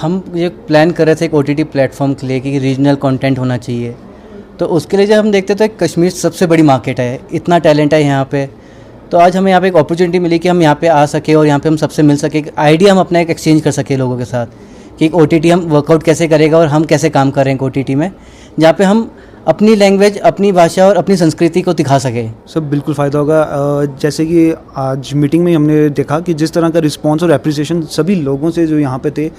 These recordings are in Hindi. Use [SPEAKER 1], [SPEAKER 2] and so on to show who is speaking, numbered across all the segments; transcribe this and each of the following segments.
[SPEAKER 1] हम ये प्लान कर रहे थे एक OTT प्लेटफॉर्म के लिए कि रीजनल कंटेंट होना चाहिए। तो उसके लिए जब हम देखते तो कश्मीर सबसे बड़ी मार्केट है, इतना टैलेंट है यहाँ पे। तो आज हमें यहाँ पे एक अपॉर्चुनिटी मिली कि हम यहाँ पे आ सके और यहाँ पे हम सबसे मिल सके, आइडिया हम अपना एक एक्सचेंज कर सके लोगों के साथ कि एक OTT हम वर्कआउट कैसे करेगा और हम कैसे काम कर रहे हैं OTT में, जहाँ पे हम अपनी लैंग्वेज, अपनी भाषा और अपनी संस्कृति को दिखा सके।
[SPEAKER 2] सब बिल्कुल फ़ायदा होगा। जैसे कि आज मीटिंग में हमने देखा कि जिस तरह का रिस्पांस और एप्रिसिएशन सभी लोगों से जो यहाँ पे थे,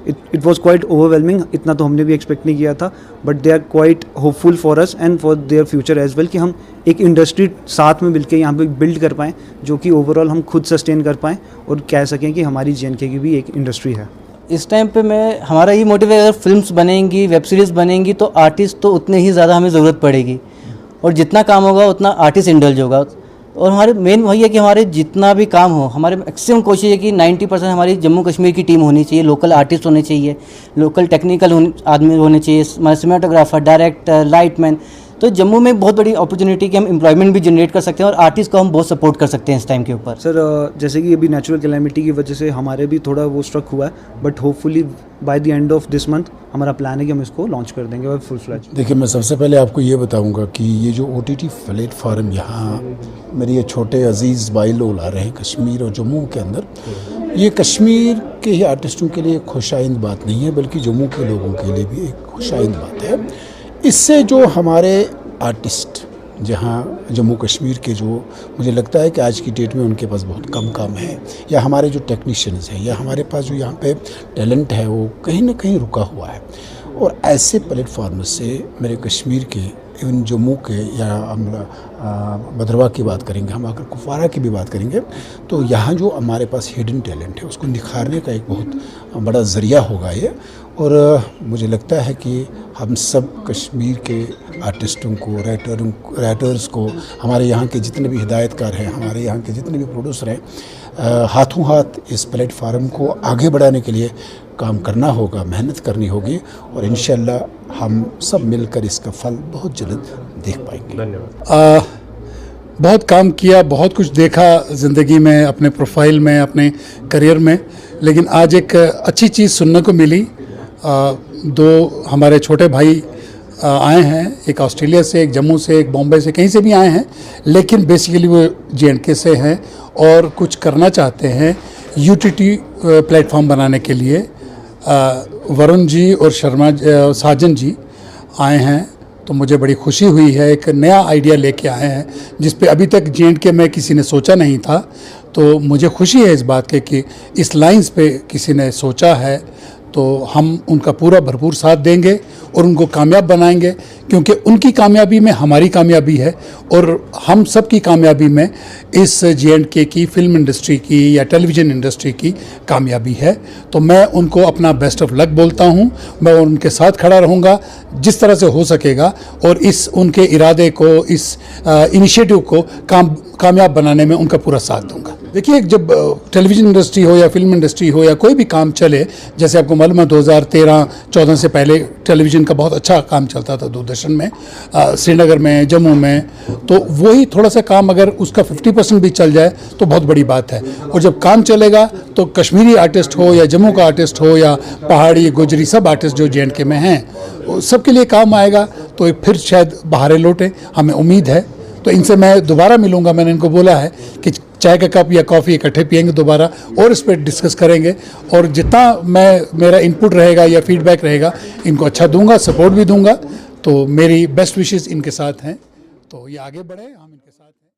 [SPEAKER 2] इट वाज क्वाइट ओवरवेलमिंग। इतना तो हमने भी एक्सपेक्ट नहीं किया था, but they are quite hopeful for us and for their future as well कि हम एक इंडस्ट्री साथ में मिलकर यहाँ पे बिल्ड कर पाएँ, जो कि ओवरऑल हम खुद सस्टेन कर पाएँ और कह सकें कि हमारी JNK की भी एक इंडस्ट्री है।
[SPEAKER 1] इस टाइम पे मैं हमारा ये मोटिव है, अगर फिल्म्स बनेंगी, वेब सीरीज़ बनेंगी तो आर्टिस्ट तो उतने ही ज़्यादा हमें ज़रूरत पड़ेगी, और जितना काम होगा उतना आर्टिस्ट इंडल्ज होगा। और हमारे मेन वही है कि हमारे जितना भी काम हो, हमारे मैक्सिमम कोशिश है कि 90% हमारी जम्मू कश्मीर की टीम होनी चाहिए, लोकल आर्टिस्ट होने चाहिए, लोकल टेक्निकल आदमी होने चाहिए, हमारे सिनेमाटोग्राफर, डायरेक्टर, लाइटमैन। तो जम्मू में बहुत बड़ी अपॉर्चुनिटी कि हम एम्प्लॉयमेंट भी जनरेट कर सकते हैं और आर्टिस्ट को हम बहुत सपोर्ट कर सकते हैं इस टाइम के ऊपर।
[SPEAKER 2] सर जैसे कि अभी नेचुरल कैलेमिटी की वजह से हमारे भी थोड़ा वो स्ट्रक हुआ है, but hopefully by the end of this month हमारा प्लान है कि हम इसको लॉन्च कर देंगे फुल फ्लैज।
[SPEAKER 3] देखिए, मैं सबसे पहले आपको ये बताऊंगा कि ये जो OTT प्लेटफॉर्म यहाँ मेरे ये छोटे अजीज़ भाई लोग आ रहे हैं कश्मीर और जम्मू के अंदर, ये कश्मीर के ही आर्टिस्टों के लिए खुशाइंद बात नहीं है, बल्कि जम्मू के लोगों के लिए भी एक खुशाइंद बात है। इससे जो हमारे आर्टिस्ट जहाँ जम्मू कश्मीर के, जो मुझे लगता है कि आज की डेट में उनके पास बहुत कम काम है, या हमारे जो टेक्नीशियंस हैं, या हमारे पास जो यहाँ पे टैलेंट है, वो कहीं ना कहीं रुका हुआ है। और ऐसे प्लेटफॉर्म से मेरे कश्मीर के, इवन जम्मू के, या हम भद्रवाह की बात करेंगे, हम अगर कुपवारा की भी बात करेंगे, तो यहाँ जो हमारे पास हिडन टैलेंट है उसको निखारने का एक बहुत बड़ा ज़रिया होगा ये। और मुझे लगता है कि हम सब कश्मीर के आर्टिस्टों को, राइटर्स को, हमारे यहाँ के जितने भी हिदायतकार हैं, हमारे यहाँ के जितने भी प्रोड्यूसर हैं, हाथों हाथ इस प्लेटफार्म को आगे बढ़ाने के लिए काम करना होगा, मेहनत करनी होगी, और इंशाल्लाह हम सब मिलकर इसका फल बहुत जल्द देख पाएंगे।
[SPEAKER 4] धन्यवाद। बहुत काम किया, बहुत कुछ देखा ज़िंदगी में, अपने प्रोफाइल में, अपने करियर में, लेकिन आज एक अच्छी चीज़ सुनने को मिली। दो हमारे छोटे भाई आए हैं, एक ऑस्ट्रेलिया से, एक जम्मू से, एक बॉम्बे से, कहीं से भी आए हैं, लेकिन बेसिकली वो JNK से हैं और कुछ करना चाहते हैं UTT प्लेटफॉर्म बनाने के लिए। वरुण जी और साजन जी आए हैं, तो मुझे बड़ी खुशी हुई है। एक नया आइडिया लेके आए हैं जिस पे अभी तक JNK में किसी ने सोचा नहीं था, तो मुझे खुशी है इस बात के कि इस लाइंस पे किसी ने सोचा है। तो हम उनका पूरा भरपूर साथ देंगे और उनको कामयाब बनाएंगे, क्योंकि उनकी कामयाबी में हमारी कामयाबी है, और हम सब की कामयाबी में इस JNK की फिल्म इंडस्ट्री की या टेलीविज़न इंडस्ट्री की कामयाबी है। तो मैं उनको अपना बेस्ट ऑफ लक बोलता हूं। मैं उनके साथ खड़ा रहूंगा जिस तरह से हो सकेगा, और इस उनके इरादे को, इस इनिशिएटिव को कामयाब बनाने में उनका पूरा साथ दूंगा। देखिए, जब टेलीविज़न इंडस्ट्री हो या फिल्म इंडस्ट्री हो या कोई भी काम चले, जैसे आपको मालूम है 2013-14 से पहले टेलीविज़न का बहुत अच्छा काम चलता था दूरदर्शन में, श्रीनगर में, जम्मू में, तो वही थोड़ा सा काम अगर उसका 50% भी चल जाए तो बहुत बड़ी बात है। और जब काम चलेगा तो कश्मीरी आर्टिस्ट हो या जम्मू का आर्टिस्ट हो या पहाड़ी, गुजरी, सब आर्टिस्ट जो JNK में हैं, सबके लिए काम आएगा। तो फिर शायद बहारें लौटें, हमें उम्मीद है। तो इनसे मैं दोबारा मिलूँगा, मैंने इनको बोला है कि चाय का कप या कॉफ़ी इकट्ठे पिएंगे दोबारा और इस पर डिस्कस करेंगे, और जितना मेरा इनपुट रहेगा या फीडबैक रहेगा इनको अच्छा दूंगा, सपोर्ट भी दूंगा। तो मेरी बेस्ट विशेस इनके साथ हैं, तो ये आगे बढ़े, हम इनके साथ हैं।